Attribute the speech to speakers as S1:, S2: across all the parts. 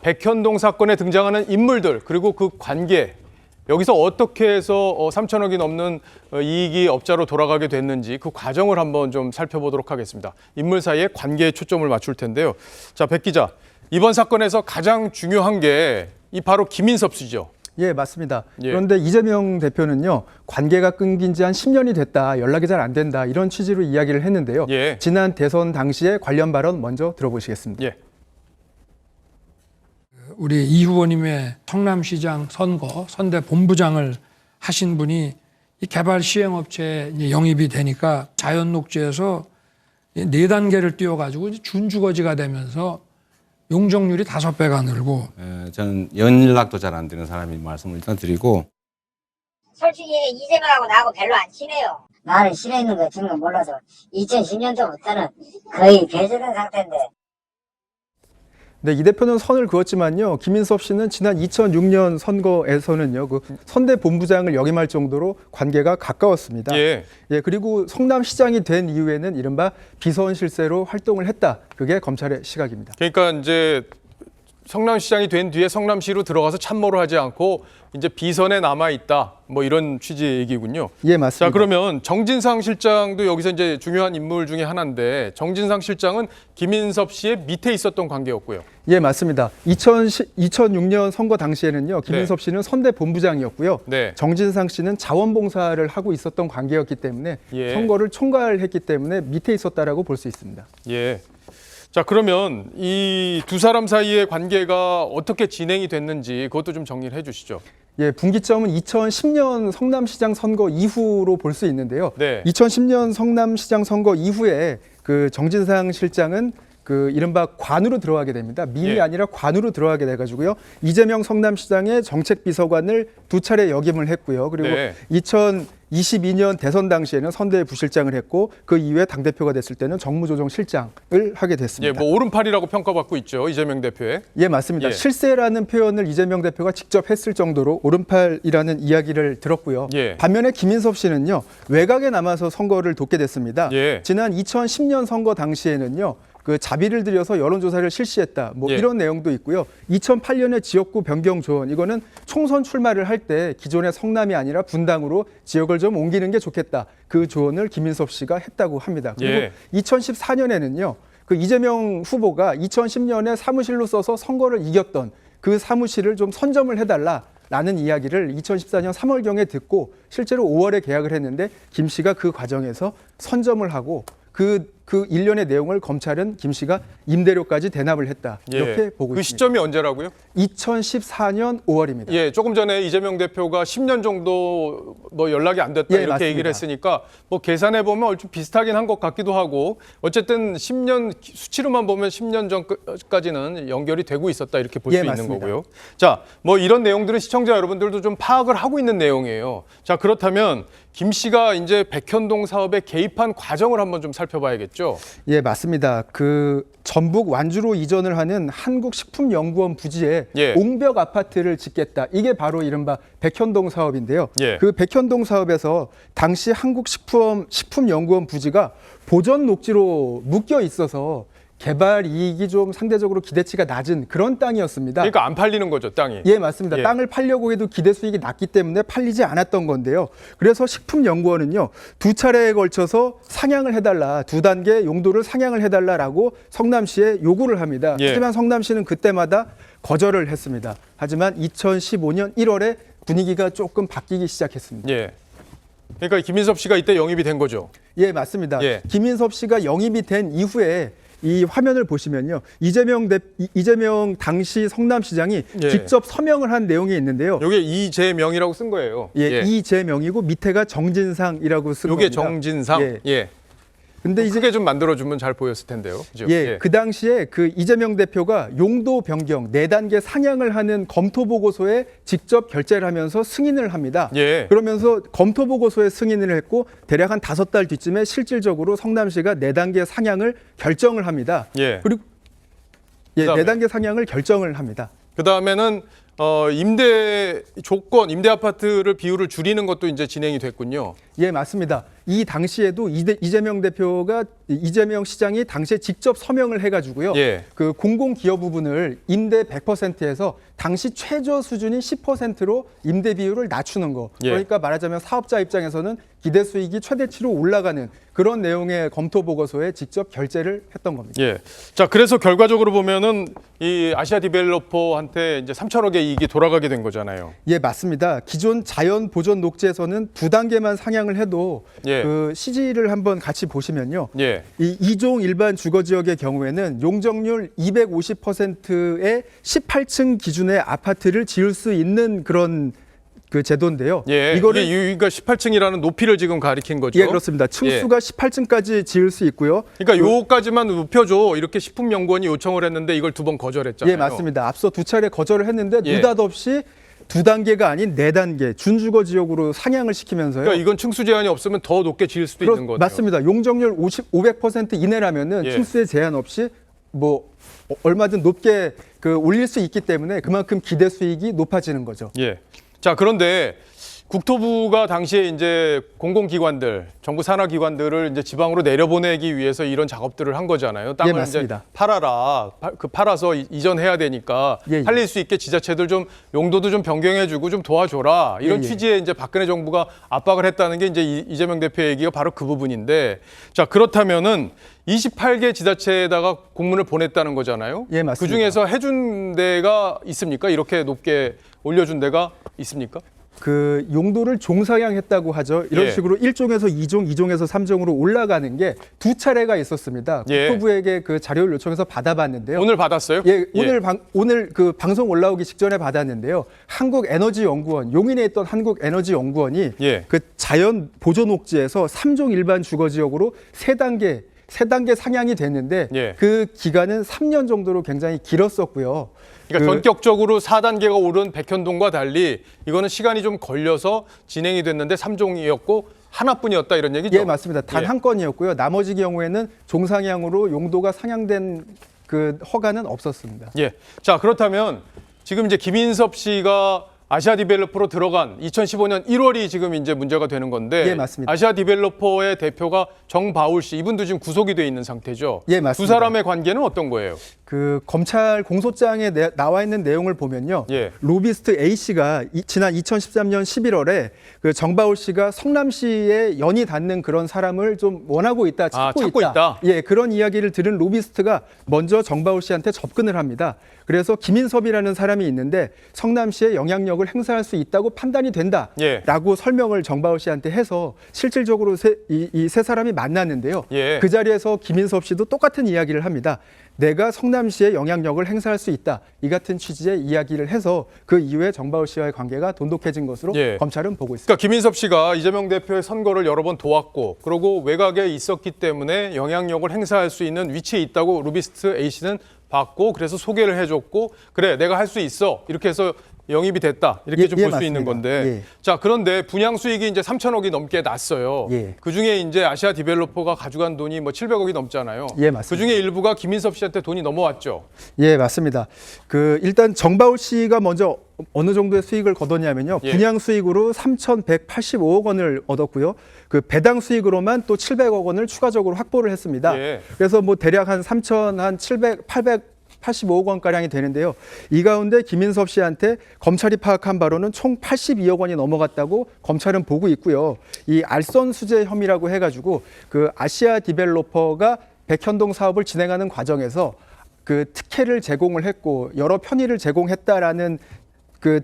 S1: 백현동 사건에 등장하는 인물들 그리고 그 관계 여기서 어떻게 해서 3천억이 넘는 이익이 업자로 돌아가게 됐는지 그 과정을 한번 좀 살펴보도록 하겠습니다. 인물 사이의 관계에 초점을 맞출 텐데요. 자, 백 기자, 이번 사건에서 가장 중요한 게 이 바로 김인섭 씨죠.
S2: 예, 맞습니다.
S1: 예.
S2: 그런데 이재명 대표는요, 관계가 끊긴 지 한 10년이 됐다, 연락이 잘 안 된다, 이런 취지로 이야기를 했는데요.
S1: 예.
S2: 지난 대선 당시에 관련 발언 먼저 들어보시겠습니다.
S1: 예.
S3: 우리 이 후보님의 성남시장 선거 선대 본부장을 하신 분이 이 개발 시행업체에 이제 영입이 되니까 자연녹지에서 4단계를 띄워가지고 준주거지가 되면서 용적률이 5배가 늘고.
S4: 저는 연락도 잘 안 되는 사람이 말씀을 일단 드리고.
S5: 솔직히 이재명하고 나하고 별로 안 친해요. 나는 친해 있는 거 지금 몰라서 2010년도부터는 거의 배제된 상태인데.
S2: 네, 이 대표는 선을 그었지만요, 김인섭 씨는 지난 2006년 선거에서는요, 그 선대 본부장을 역임할 정도로 관계가 가까웠습니다.
S1: 예.
S2: 예, 그리고 성남시장이 된 이후에는 이른바 비선 실세로 활동을 했다. 그게 검찰의 시각입니다.
S1: 그러니까 이제 성남시장이 된 뒤에 성남시로 들어가서 참모를 하지 않고 이제 비선에 남아 있다. 뭐 이런 취지의 얘기군요.
S2: 예, 맞습니다.
S1: 자, 그러면 정진상 실장도 여기서 이제 중요한 인물 중에 하나인데 정진상 실장은 김인섭 씨의 밑에 있었던 관계였고요.
S2: 예, 맞습니다. 2006년 선거 당시에는요, 김인섭 씨는 선대 본부장이었고요.
S1: 네.
S2: 정진상 씨는 자원봉사를 하고 있었던 관계였기 때문에
S1: 예.
S2: 선거를 총괄했기 때문에 밑에 있었다라고 볼 수 있습니다.
S1: 예. 자, 그러면 이 두 사람 사이의 관계가 어떻게 진행이 됐는지 그것도 좀 정리를 해 주시죠.
S2: 예, 분기점은 2010년 성남시장 선거 이후로 볼 수 있는데요.
S1: 네.
S2: 2010년 성남시장 선거 이후에 그 정진상 실장은 그 이른바 관으로 들어가게 됩니다. 민이
S1: 예.
S2: 아니라 관으로 들어가게 돼가지고요. 이재명 성남시장의 정책비서관을 2차례 역임을 했고요. 그리고
S1: 네.
S2: 2022년 대선 당시에는 선대 부실장을 했고 그 이후에 당대표가 됐을 때는 정무조정실장을 하게
S1: 예,
S2: 됐습니다.
S1: 뭐 오른팔이라고 평가받고 있죠. 이재명 대표의.
S2: 예, 맞습니다.
S1: 예.
S2: 실세라는 표현을 이재명 대표가 직접 했을 정도로 오른팔이라는 이야기를 들었고요.
S1: 예.
S2: 반면에 김인섭 씨는요, 외곽에 남아서 선거를 돕게 됐습니다.
S1: 예.
S2: 지난 2010년 선거 당시에는요, 그 자비를 들여서 여론조사를 실시했다. 뭐
S1: 예.
S2: 이런 내용도 있고요. 2008년에 지역구 변경 조언, 이거는 총선 출마를 할 때 기존의 성남이 아니라 분당으로 지역을 좀 옮기는 게 좋겠다. 그 조언을 김인섭 씨가 했다고 합니다. 그리고
S1: 예.
S2: 2014년에는요. 그 이재명 후보가 2010년에 사무실로 써서 선거를 이겼던 그 사무실을 좀 선점을 해달라라는 이야기를 2014년 3월경에 듣고 실제로 5월에 계약을 했는데 김 씨가 그 과정에서 선점을 하고 그 일련의 내용을 검찰은 김 씨가 임대료까지 대납을 했다. 이렇게
S1: 예.
S2: 보고
S1: 그
S2: 있습니다.
S1: 시점이 언제라고요?
S2: 2014년 5월입니다.
S1: 예, 조금 전에 이재명 대표가 10년 정도 뭐 연락이 안 됐다
S2: 예,
S1: 이렇게
S2: 맞습니다.
S1: 얘기를 했으니까 뭐 계산해 보면 얼추 비슷하긴 한 것 같기도 하고 어쨌든 10년 수치로만 보면 10년 전까지는 연결이 되고 있었다 이렇게 볼 수
S2: 예,
S1: 있는
S2: 맞습니다.
S1: 거고요. 자, 뭐 이런 내용들은 시청자 여러분들도 좀 파악을 하고 있는 내용이에요. 자, 그렇다면 김 씨가 이제 백현동 사업에 개입한 과정을 한번 좀 살펴봐야겠죠.
S2: 예, 맞습니다. 그 전북 완주로 이전을 하는 한국식품연구원 부지에
S1: 예.
S2: 옹벽 아파트를 짓겠다. 이게 바로 이른바 백현동 사업인데요.
S1: 예.
S2: 그 백현동 사업에서 당시 한국식품연구원 부지가 보전 녹지로 묶여 있어서 개발 이익이 좀 상대적으로 기대치가 낮은 그런 땅이었습니다.
S1: 그러니까 안 팔리는 거죠, 땅이.
S2: 예, 맞습니다.
S1: 예.
S2: 땅을 팔려고 해도 기대 수익이 낮기 때문에 팔리지 않았던 건데요. 그래서 식품연구원은요, 2차례에 걸쳐서 상향을 해달라, 2단계 용도를 상향을 해달라라고 성남시에 요구를 합니다.
S1: 예.
S2: 하지만 성남시는 그때마다 거절을 했습니다. 하지만 2015년 1월에 분위기가 조금 바뀌기 시작했습니다.
S1: 예. 그러니까 김인섭 씨가 이때 영입이 된 거죠.
S2: 예, 맞습니다.
S1: 예.
S2: 김인섭 씨가 영입이 된 이후에 이 화면을 보시면요, 이재명 당시 성남시장이
S1: 예.
S2: 직접 서명을 한 내용이 있는데요.
S1: 요게 이재명이라고 쓴 거예요.
S2: 예, 이재명이고 밑에가 정진상이라고 쓴
S1: 요게
S2: 겁니다.
S1: 정진상.
S2: 예.
S1: 예.
S2: 근데 이제
S1: 크게 좀 만들어주면 잘 보였을 텐데요. 그죠?
S2: 예, 그 당시에 그 이재명 대표가 용도 변경 4단계 상향을 하는 검토 보고서에 직접 결재를 하면서 승인을 합니다.
S1: 예.
S2: 그러면서 검토 보고서에 승인을 했고 대략 한 5달 뒤쯤에 실질적으로 성남시가 4단계 상향을 결정을 합니다.
S1: 예.
S2: 그리고 예,
S1: 그다음에?
S2: 4단계 상향을 결정을 합니다.
S1: 그 다음에는 임대 조건, 임대 아파트를 비율을 줄이는 것도 이제 진행이 됐군요.
S2: 예, 맞습니다. 이 당시에도 이재명 대표가 이재명 시장이 당시에 직접 서명을 해가지고요.
S1: 예.
S2: 그 공공기업 부분을 임대 100%에서 당시 최저 수준인 10%로 임대 비율을 낮추는 거.
S1: 예.
S2: 그러니까 말하자면 사업자 입장에서는 기대 수익이 최대치로 올라가는 그런 내용의 검토 보고서에 직접 결재를 했던 겁니다.
S1: 예. 자, 그래서 결과적으로 보면은 이 아시아 디벨로퍼한테 이제 3천억의 이익이 돌아가게 된 거잖아요.
S2: 예, 맞습니다. 기존 자연 보존 녹지에서는 두 단계만 상향을 해도
S1: 예.
S2: 그 CG를 한번 같이 보시면요.
S1: 예.
S2: 이 2종 일반 주거 지역의 경우에는 용적률 250%의 18층 기준의 아파트를 지을 수 있는 그런 그 제도인데요.
S1: 예.
S2: 이거를
S1: 이게 여기가 18층이라는 높이를 지금 가리킨 거죠.
S2: 예, 그렇습니다. 층수가 18층까지 지을 수 있고요.
S1: 그러니까 요까지만 높여줘 이렇게 식품연구원이 요청을 했는데 이걸 두 번 거절했잖아요.
S2: 예, 맞습니다. 앞서 두 차례 거절을 했는데
S1: 예.
S2: 느닷없이 두 단계가 아닌 네 단계 준주거 지역으로 상향을 시키면서요.
S1: 그러니까 이건 층수 제한이 없으면 더 높게 지을 수도 있는 거죠.
S2: 맞습니다. 용적률 500% 이내라면은
S1: 예.
S2: 층수에 제한 없이 뭐 얼마든 높게 그 올릴 수 있기 때문에 그만큼 기대 수익이 높아지는 거죠.
S1: 예. 자, 그런데 국토부가 당시에 이제 공공기관들, 정부 산하기관들을 이제 지방으로 내려보내기 위해서 이런 작업들을 한 거잖아요. 땅을 이제
S2: 맞습니다.
S1: 팔아라, 팔아서 이전해야 되니까
S2: 예, 예.
S1: 팔릴 수 있게 지자체들 좀 용도도 좀 변경해주고 좀 도와줘라 이런
S2: 예, 예.
S1: 취지에 이제 박근혜 정부가 압박을 했다는 게 이제 이재명 대표 얘기가 바로 그 부분인데, 자, 그렇다면은 28개 지자체에다가 공문을 보냈다는 거잖아요.
S2: 예, 맞습니다.
S1: 그 중에서 해준 데가 있습니까? 이렇게 높게 올려준 데가 있습니까?
S2: 그 용도를 종상향했다고 하죠. 이런
S1: 예.
S2: 식으로 1종에서 2종, 2종에서 3종으로 올라가는 게 두 차례가 있었습니다.
S1: 예.
S2: 국토부에게 그 자료를 요청해서 받아봤는데요.
S1: 오늘 받았어요?
S2: 예, 오늘 그 방송 올라오기 직전에 받았는데요. 한국에너지연구원, 용인에 있던 한국에너지연구원이
S1: 예.
S2: 그 자연 보존 녹지에서 3종 일반 주거 지역으로 세 단계 상향이 됐는데
S1: 예.
S2: 그 기간은 3년 정도로 굉장히 길었었고요.
S1: 그러니까 전격적으로 4단계가 오른 백현동과 달리 이거는 시간이 좀 걸려서 진행이 됐는데 3종이었고 하나뿐이었다 이런 얘기죠?
S2: 예, 맞습니다. 단 한 건이었고요. 나머지 경우에는 종상향으로 용도가 상향된 그 허가는 없었습니다.
S1: 예. 자, 그렇다면 지금 이제 김인섭 씨가 아시아 디벨로퍼로 들어간 2015년 1월이 지금 이제 문제가 되는 건데,
S2: 예, 맞습니다.
S1: 아시아 디벨로퍼의 대표가 정바울 씨, 이분도 지금 구속이 돼 있는 상태죠.
S2: 예, 맞습니다.
S1: 두 사람의 관계는 어떤 거예요?
S2: 그 검찰 공소장에 나와 있는 내용을 보면요.
S1: 예.
S2: 로비스트 A 씨가 지난 2013년 11월에 그 정바울 씨가 성남시에 연이 닿는 그런 사람을 좀 원하고 있다, 찾고 있다. 예, 그런 이야기를 들은 로비스트가 먼저 정바울 씨한테 접근을 합니다. 그래서 김인섭이라는 사람이 있는데 성남시에 영향력을 행사할 수 있다고 판단이 된다라고
S1: 예.
S2: 설명을 정바울 씨한테 해서 실질적으로 이 세 사람이 만났는데요.
S1: 예.
S2: 그 자리에서 김인섭 씨도 똑같은 이야기를 합니다. 내가 성남시에 영향력을 행사할 수 있다. 이 같은 취지의 이야기를 해서 그 이후에 정바울 씨와의 관계가 돈독해진 것으로
S1: 예.
S2: 검찰은 보고 있습니다.
S1: 그러니까 김인섭 씨가 이재명 대표의 선거를 여러 번 도왔고, 그리고 외곽에 있었기 때문에 영향력을 행사할 수 있는 위치에 있다고 로비스트 A 씨는 봤고, 그래서 소개를 해줬고, 그래 내가 할 수 있어 이렇게 해서 영입이 됐다 이렇게 좀 볼 수 있는
S2: 맞습니다.
S1: 건데,
S2: 예.
S1: 자, 그런데 분양 수익이 이제 3천억이 넘게 났어요.
S2: 예.
S1: 그 중에 이제 아시아 디벨로퍼가 가져간 돈이 뭐 700억이 넘잖아요.
S2: 예, 맞습니다.
S1: 그 중에 일부가 김인섭 씨한테 돈이 넘어왔죠.
S2: 예, 맞습니다. 그 일단 정바울 씨가 먼저 어느 정도의 수익을 거뒀냐면요.
S1: 예.
S2: 분양 수익으로 3,185억 원을 얻었고요. 그 배당 수익으로만 또 700억 원을 추가적으로 확보를 했습니다.
S1: 예.
S2: 그래서 뭐 대략 한 885억 원가량이 되는데요. 이 가운데 김인섭 씨한테 검찰이 파악한 바로는 총 82억 원이 넘어갔다고 검찰은 보고 있고요. 이 알선 수재 혐의라고 해가지고 그 아시아 디벨로퍼가 백현동 사업을 진행하는 과정에서 그 특혜를 제공을 했고 여러 편의를 제공했다라는 그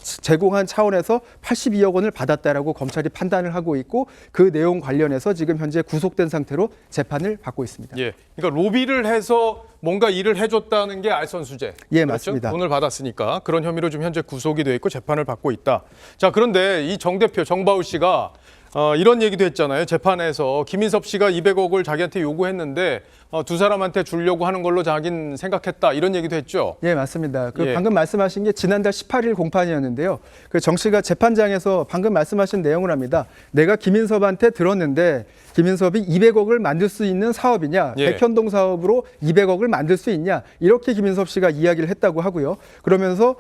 S2: 제공한 차원에서 82억 원을 받았다라고 검찰이 판단을 하고 있고 그 내용 관련해서 지금 현재 구속된 상태로 재판을 받고 있습니다.
S1: 예. 그러니까 로비를 해서 뭔가 일을 해줬다는 게 알선수재.
S2: 예,
S1: 그렇죠?
S2: 맞습니다.
S1: 돈을 받았으니까 그런 혐의로 지금 현재 구속이 돼 있고 재판을 받고 있다. 자, 그런데 이 정 대표 정바울 씨가 이런 얘기도 했잖아요. 재판에서 김인섭 씨가 200억을 자기한테 요구했는데 두 사람한테 주려고 하는 걸로 자기는 생각했다. 이런 얘기도 했죠.
S2: 예, 맞습니다.
S1: 예.
S2: 방금 말씀하신 게 지난달 18일 공판이었는데요. 정 씨가 재판장에서 방금 말씀하신 내용을 합니다. 내가 김인섭한테 들었는데 김인섭이 200억을 만들 수 있는 사업이냐,
S1: 예.
S2: 백현동 사업으로 200억을 만들 수 있냐, 이렇게 김인섭 씨가 이야기를 했다고 하고요. 그러면서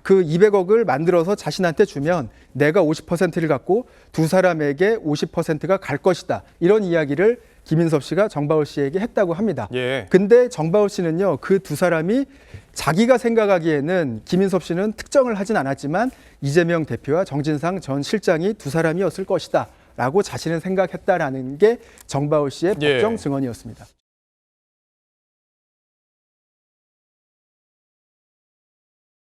S2: 그 200억을 만들어서 자신한테 주면 내가 50%를 갖고 두 사람에게 50%가 갈 것이다. 이런 이야기를 김인섭 씨가 정바울 씨에게 했다고 합니다.
S1: 예.
S2: 근데 정바울 씨는요, 그 두 사람이 자기가 생각하기에는 김인섭 씨는 특정을 하진 않았지만 이재명 대표와 정진상 전 실장이 두 사람이었을 것이다 라고 자신은 생각했다라는 게 정바울 씨의
S1: 예.
S2: 법정 증언이었습니다.